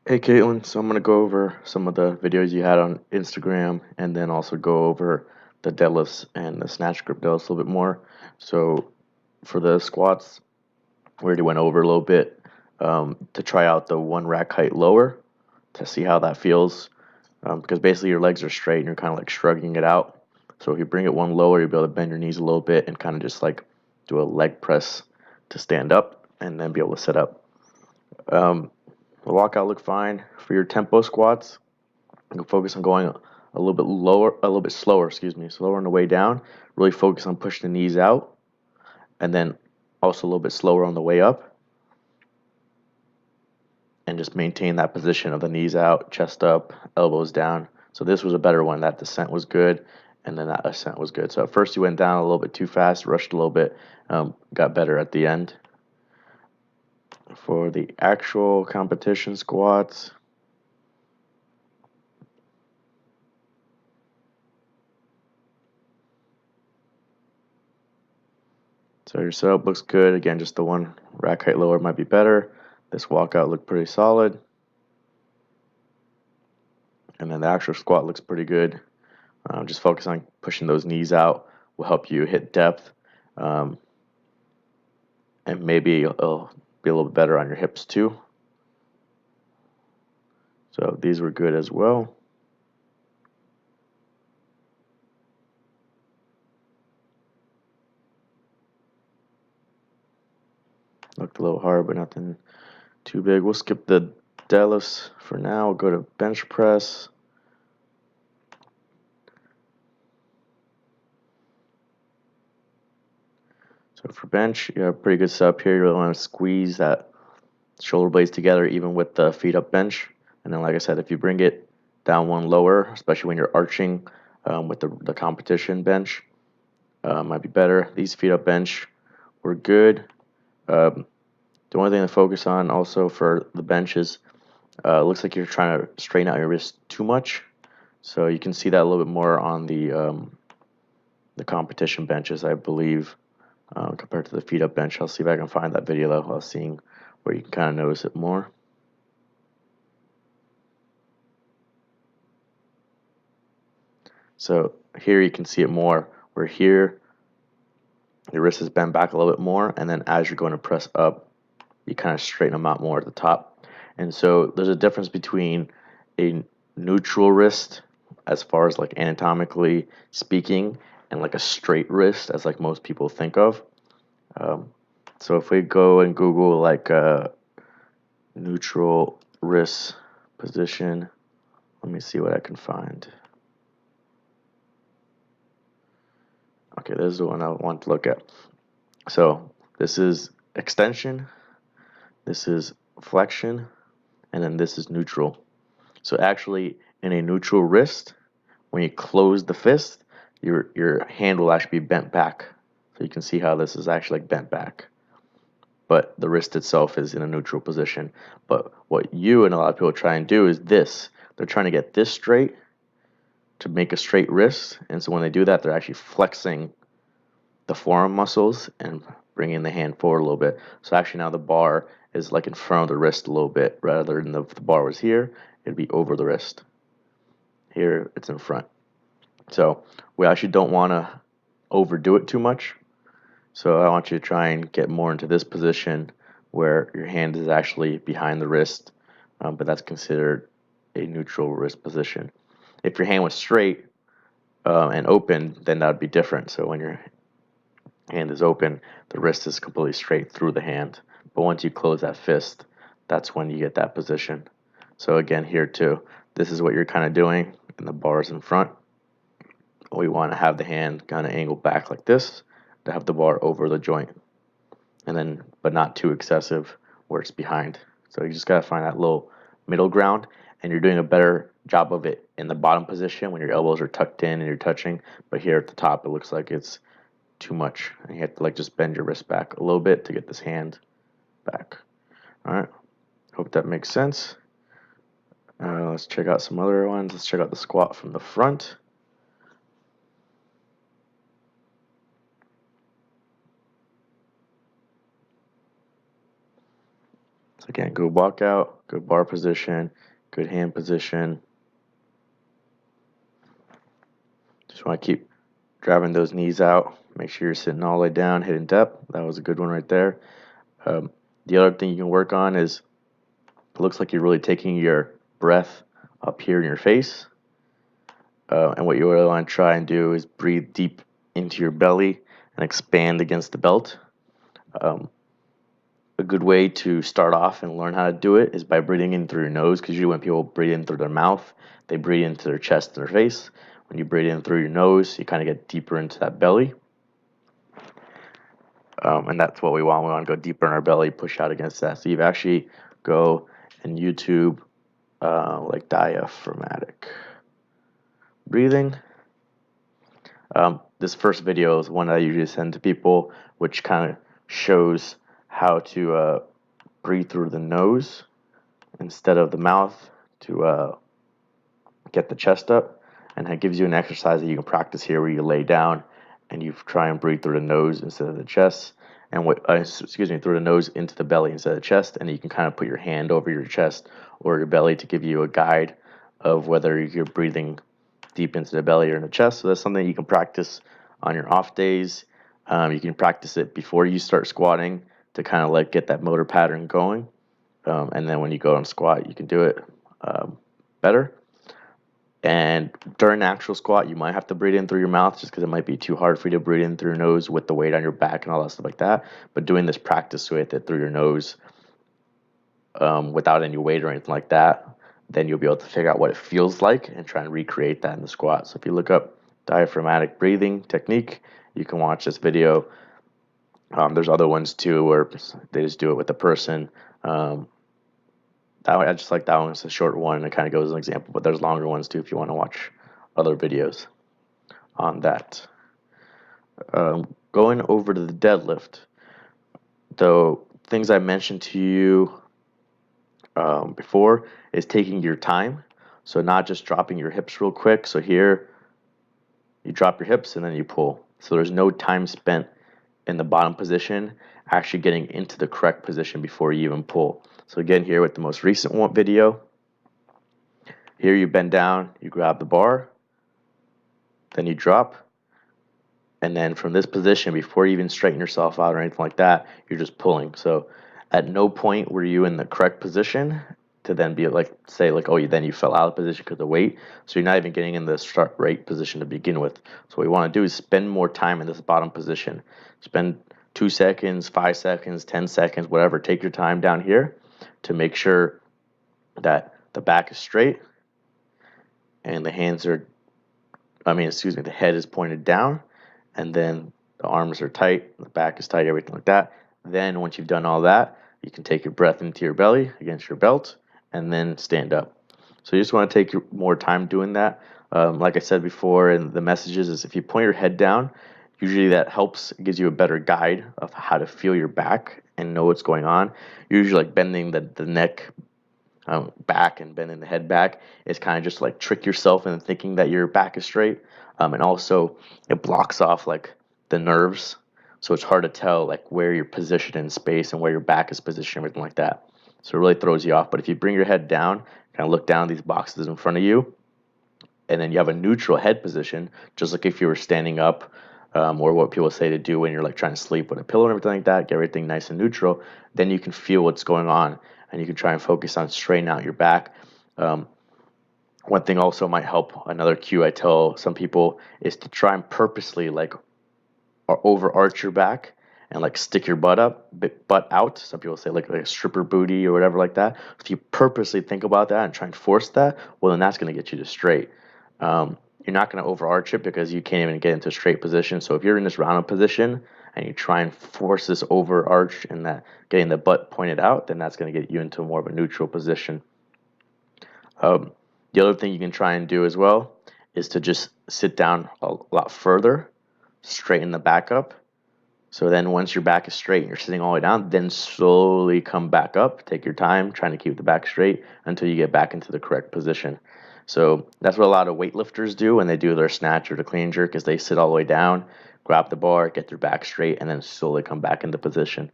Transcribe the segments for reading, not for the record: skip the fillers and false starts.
Hey Caitlyn, so I'm going to go over some of the videos you had on Instagram and then also go over the deadlifts and the snatch grip deadlifts a little bit more. So for the squats, we already went over a little bit to try out the one rack height lower to see how that feels because basically your legs are straight and you're kind of like shrugging it out. So if you bring it one lower, you'll be able to bend your knees a little bit and kind of just like do a leg press to stand up and then be able to sit up. Um, the walkout looked fine. For your tempo squats, you can focus on going a little bit lower, a little bit slower, slower on the way down. Really focus on pushing the knees out, and then also a little bit slower on the way up, and just maintain that position of the knees out, chest up, elbows down. So this was a better one. That descent was good, and then that ascent was good. So at first you went down a little bit too fast, rushed a little bit, got better at the end. For the actual competition squats, so your setup looks good. Again, just the one rack height lower might be better. This walkout looked pretty solid. And then the actual squat looks pretty good. Just focus on pushing those knees out will help you hit depth. Um, and maybe it'll be a little bit better on your hips too. So these were good as well. Looked a little hard, but nothing too big. We'll skip the deadlifts for now. We'll go to bench press. So for bench, you have a pretty good setup here. You really want to squeeze that shoulder blades together even with the feet up bench. And then like I said, if you bring it down one lower, especially when you're arching with the competition bench, might be better. These feet up bench were good. The only thing to focus on also for the bench is looks like you're trying to straighten out your wrist too much. So you can see that a little bit more on the competition benches, I believe, compared to the feet up bench. I'll see if I can find that video though while seeing where you can kind of notice it more. So here you can see it more, where here your wrist is bent back a little bit more, and then as you're going to press up, you kind of straighten them out more at the top. And so there's a difference between a neutral wrist, as far as like anatomically speaking, and like a straight wrist, as like most people think of. So if we go and Google like neutral wrist position, let me see what I can find. Okay, this is the one I want to look at. So this is extension, this is flexion, and then this is neutral. So actually, in a neutral wrist, when you close the fist, your hand will actually be bent back. So you can see how this is actually like bent back. But the wrist itself is in a neutral position. But what you and a lot of people try and do is this. They're trying to get this straight to make a straight wrist. And so when they do that, they're actually flexing the forearm muscles and bringing the hand forward a little bit. So actually now the bar is like in front of the wrist a little bit, rather than if the bar was here, it'd be over the wrist. Here it's in front. So we actually don't want to overdo it too much. So I want you to try and get more into this position where your hand is actually behind the wrist, but that's considered a neutral wrist position. If your hand was straight and open, then that would be different. So when your hand is open, the wrist is completely straight through the hand. But once you close that fist, that's when you get that position. So again, here too, this is what you're kind of doing, and the bar is in front. We want to have the hand kind of angled back like this to have the bar over the joint, and then but not too excessive where it's behind. So you just got to find that little middle ground, and you're doing a better job of it in the bottom position when your elbows are tucked in and you're touching. But here at the top, it looks like it's too much, and you have to like just bend your wrist back a little bit to get this hand back. All right, hope that makes sense. Let's check out some other ones. Let's check out the squat from the front. So Again, good walkout, good bar position, good hand position. Just want to keep driving those knees out. Make sure you're sitting all the way down, hitting depth. That was a good one right there. The other thing you can work on is, it looks like you're really taking your breath up here in your face. And what you really want to try and do is breathe deep into your belly and expand against the belt. A good way to start off and learn how to do it is by breathing in through your nose, because usually when people breathe in through their mouth, they breathe into their chest and their face. When you breathe in through your nose, you kind of get deeper into that belly. And that's what we want. We want to go deeper in our belly, push out against that. So you actually go and YouTube like diaphragmatic breathing. This first video is one that I usually send to people, which kind of shows how to breathe through the nose instead of the mouth to get the chest up. And it gives you an exercise that you can practice here, where you lay down and you try and breathe through the nose instead of the chest, and through the nose into the belly instead of the chest. And you can kind of put your hand over your chest or your belly to give you a guide of whether you're breathing deep into the belly or in the chest. So that's something you can practice on your off days. You can practice it before you start squatting to kind of like get that motor pattern going. And then when you go on squat, you can do it better. And during the actual squat, you might have to breathe in through your mouth, just because it might be too hard for you to breathe in through your nose with the weight on your back and all that stuff like that. But doing this practice with it through your nose without any weight or anything like that, then you'll be able to figure out what it feels like and try and recreate that in the squat. So if you look up diaphragmatic breathing technique, you can watch this video. There's other ones too where they just do it with the person. I just like that one. It's a short one, and it kind of goes as an example, but there's longer ones too if you want to watch other videos on that. Going over to the deadlift, the things I mentioned to you before is taking your time. So not just dropping your hips real quick. So here, you drop your hips and then you pull. So there's no time spent in the bottom position actually getting into the correct position before you even pull. So again, here with the most recent one video, here you bend down, you grab the bar, then you drop, and then from this position, before you even straighten yourself out or anything like that, you're just pulling. So at no point were you in the correct position to then be like, say like, oh, then you fell out of position because of weight. So you're not even getting in the start right position to begin with. So what we want to do is spend more time in this bottom position. Spend 2 seconds, 5 seconds, 10 seconds, whatever. Take your time down here to make sure that the back is straight and the the head is pointed down, and then the arms are tight, the back is tight, everything like that. Then once you've done all that, you can take your breath into your belly against your belt and then stand up. So you just want to take more time doing that. Like I said before in the messages, is if you point your head down, usually that helps, it gives you a better guide of how to feel your back and know what's going on. Usually like bending the neck back and bending the head back is kind of just like trick yourself into thinking that your back is straight. And also it blocks off like the nerves. So it's hard to tell like where you're positioned in space and where your back is positioned, everything like that. So it really throws you off. But if you bring your head down, kind of look down these boxes in front of you, and then you have a neutral head position, just like if you were standing up, or what people say to do when you're like trying to sleep with a pillow and everything like that, get everything nice and neutral, then you can feel what's going on and you can try and focus on straightening out your back. One thing also might help, another cue I tell some people, is to try and purposely like overarch your back and like stick your butt out. Some people say like a stripper booty or whatever like that. If you purposely think about that and try and force that, well, then that's going to get you to straight. You're not going to overarch it because you can't even get into a straight position. So if you're in this rounded position and you try and force this overarch and that getting the butt pointed out, then that's going to get you into more of a neutral position. The other thing you can try and do as well is to just sit down a lot further, straighten the back up. So then once your back is straight and you're sitting all the way down, then slowly come back up. Take your time trying to keep the back straight until you get back into the correct position. So that's what a lot of weightlifters do when they do their snatch or the clean jerk, is they sit all the way down, grab the bar, get their back straight, and then slowly come back into position.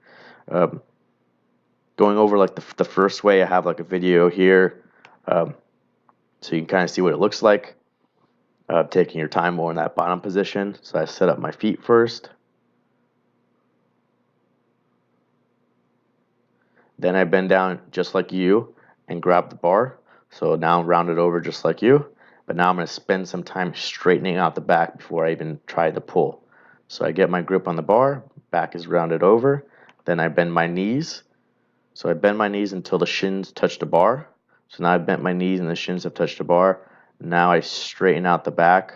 going over like the first way, I have like a video here, so you can kind of see what it looks like. Taking your time more in that bottom position. So I set up my feet first. Then I bend down just like you and grab the bar. So now I'm rounded over just like you. But now I'm going to spend some time straightening out the back before I even try the pull. So I get my grip on the bar, back is rounded over. Then I bend my knees. So I bend my knees until the shins touch the bar. So now I've bent my knees and the shins have touched the bar. Now I straighten out the back.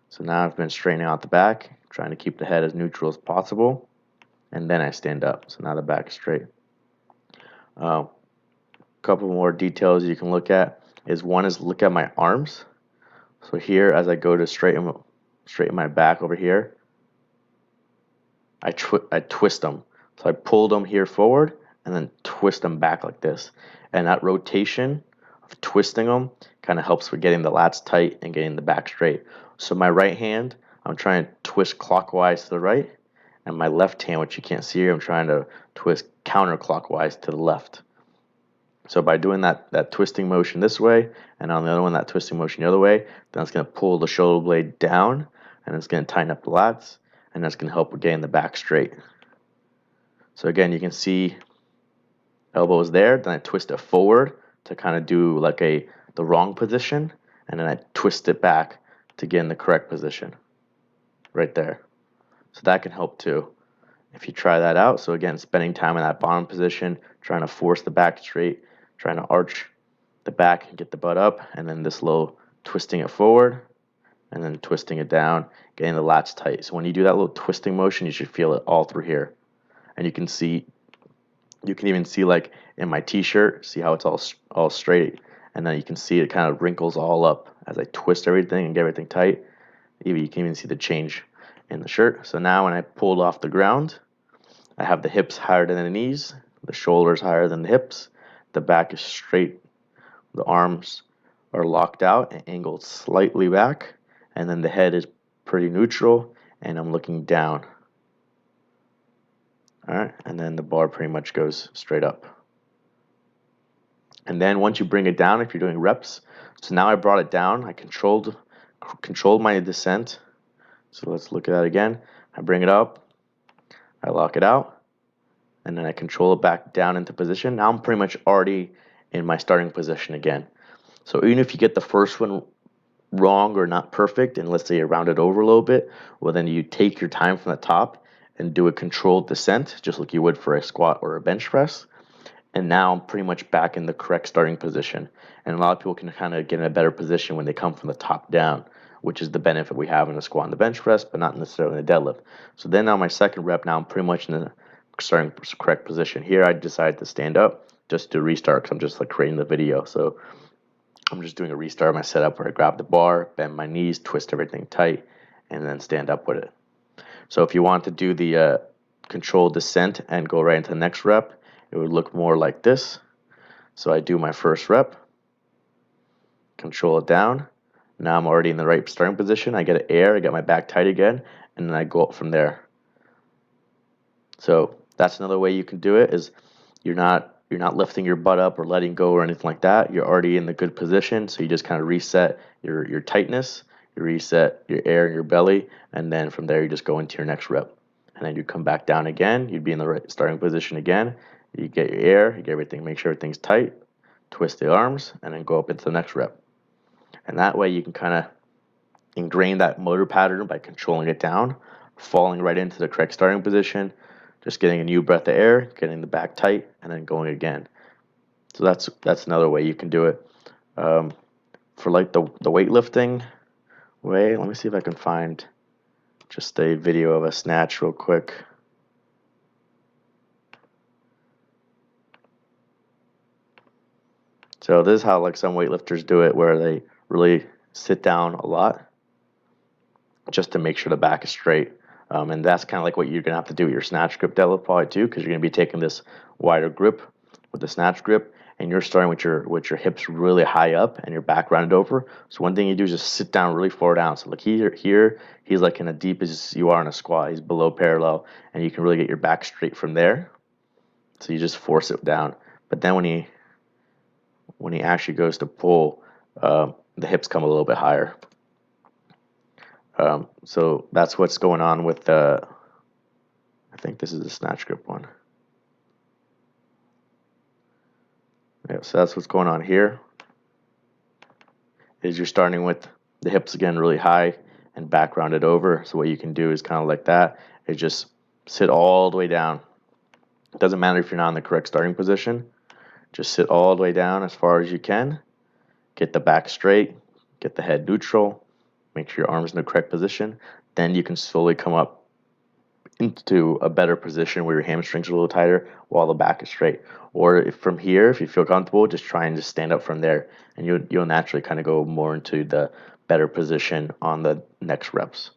So now I've been straightening out the back, trying to keep the head as neutral as possible. And then I stand up. So now the back is straight. Couple more details you can look at is one is look at my arms. So here, as I go to straighten my back over here, I twist them. So I pull them here forward and then twist them back like this. And that rotation of twisting them kind of helps with getting the lats tight and getting the back straight. So my right hand, I'm trying to twist clockwise to the right, and my left hand, which you can't see here, I'm trying to twist counterclockwise to the left. So by doing that twisting motion this way, and on the other one, that twisting motion the other way, then it's going to pull the shoulder blade down, and it's going to tighten up the lats, and that's going to help with getting the back straight. So again, you can see elbows there, then I twist it forward to kind of do like the wrong position, and then I twist it back to get in the correct position, right there. So that can help too, if you try that out. So again, spending time in that bottom position, trying to force the back straight, trying to arch the back and get the butt up, and then this little twisting it forward, and then twisting it down, getting the lats tight. So when you do that little twisting motion, you should feel it all through here. And you can even see like in my t-shirt, see how it's all straight, and then you can see it kind of wrinkles all up as I twist everything and get everything tight. You can even see the change in the shirt. So now when I pulled off the ground, I have the hips higher than the knees, the shoulders higher than the hips, the back is straight, the arms are locked out and angled slightly back, and then the head is pretty neutral, and I'm looking down. Alright, and then the bar pretty much goes straight up. And then once you bring it down, if you're doing reps, so now I brought it down, I controlled my descent. So let's look at that again. I bring it up, I lock it out, and then I control it back down into position. Now I'm pretty much already in my starting position again. So even if you get the first one wrong or not perfect, and let's say you round it over a little bit, well then you take your time from the top and do a controlled descent, just like you would for a squat or a bench press. And now I'm pretty much back in the correct starting position. And a lot of people can kind of get in a better position when they come from the top down, which is the benefit we have in the squat and the bench press, but not necessarily in the deadlift. So then now my second rep, now I'm pretty much in the starting correct position. Here I decided to stand up just to restart because I'm just like creating the video. So I'm just doing a restart of my setup where I grab the bar, bend my knees, twist everything tight, and then stand up with it. So if you want to do the controlled descent and go right into the next rep, it would look more like this. So I do my first rep, control it down. Now I'm already in the right starting position. I get air, I get my back tight again, and then I go up from there. So that's another way you can do it, is you're not lifting your butt up or letting go or anything like that. You're already in the good position, so you just kind of reset your tightness, you reset your air in your belly, and then from there you just go into your next rep. And then you come back down again, you'd be in the right starting position again. You get your air, you get everything, make sure everything's tight, twist the arms, and then go up into the next rep. And that way you can kind of ingrain that motor pattern by controlling it down, falling right into the correct starting position, just getting a new breath of air, getting the back tight, and then going again. So that's another way you can do it. For like the weightlifting way, let me see if I can find just a video of a snatch real quick. So this is how like some weightlifters do it, where they really sit down a lot just to make sure the back is straight. And that's kind of like what you're going to have to do with your snatch grip deadlift probably too, because you're going to be taking this wider grip with the snatch grip, and you're starting with your hips really high up and your back rounded over. So one thing you do is just sit down really far down. So like here he's like in as deep as you are in a squat. He's below parallel, and you can really get your back straight from there. So you just force it down. But then when he actually goes to pull, the hips come a little bit higher. So that's what's going on with the, I think this is the snatch grip one. Yeah, so that's what's going on here, is you're starting with the hips again really high and back rounded over. So what you can do is kind of like that, is just sit all the way down. It doesn't matter if you're not in the correct starting position. Just sit all the way down as far as you can. Get the back straight, get the head neutral, make sure your arm's in the correct position. Then you can slowly come up into a better position where your hamstrings are a little tighter while the back is straight. Or if from here, if you feel comfortable, just try and just stand up from there, and you'll naturally kind of go more into the better position on the next reps.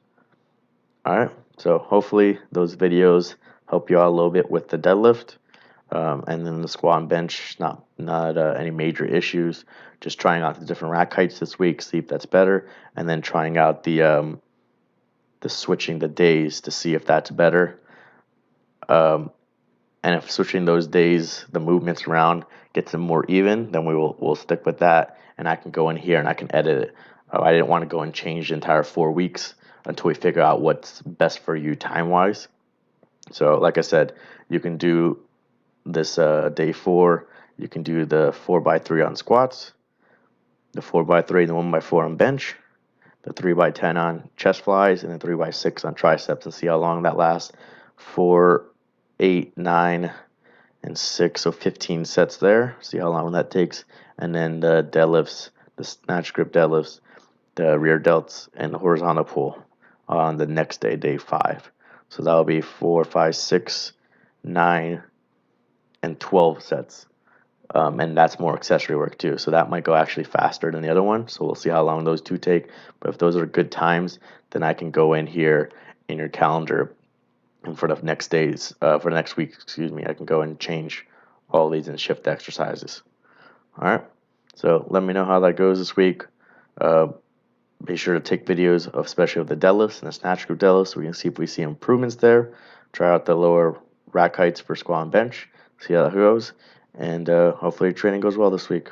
All right, so hopefully those videos help you out a little bit with the deadlift. And then the squat and bench, not any major issues. Just trying out the different rack heights this week, see if that's better, and then trying out the switching the days to see if that's better. And if switching those days, the movements around gets them more even, then we'll stick with that, and I can go in here and I can edit it. I didn't want to go and change the entire 4 weeks until we figure out what's best for you time-wise. So like I said, you can do this day 4, you can do the 4x3 on squats, the 4x3 and the 1x4 on bench, the 3x10 on chest flies, and the 3x6 on triceps, and see how long that lasts. 4, 8, 9, and 6, so 15 sets there. See how long that takes. And then the deadlifts, the snatch grip deadlifts, the rear delts, and the horizontal pull on the next day, day 5. So that'll be 4, 5, 6, 9, and 12 sets. And that's more accessory work too. So that might go actually faster than the other one. So we'll see how long those two take. But if those are good times, then I can go in here in your calendar, and for the next days, for the next week, excuse me, I can go and change all these and shift the exercises. All right. So let me know how that goes this week. Be sure to take videos of, especially of the deadlifts and the snatch group deadlifts, so we can see if we see improvements there. Try out the lower rack heights for squat and bench. See how that goes. And hopefully training goes well this week.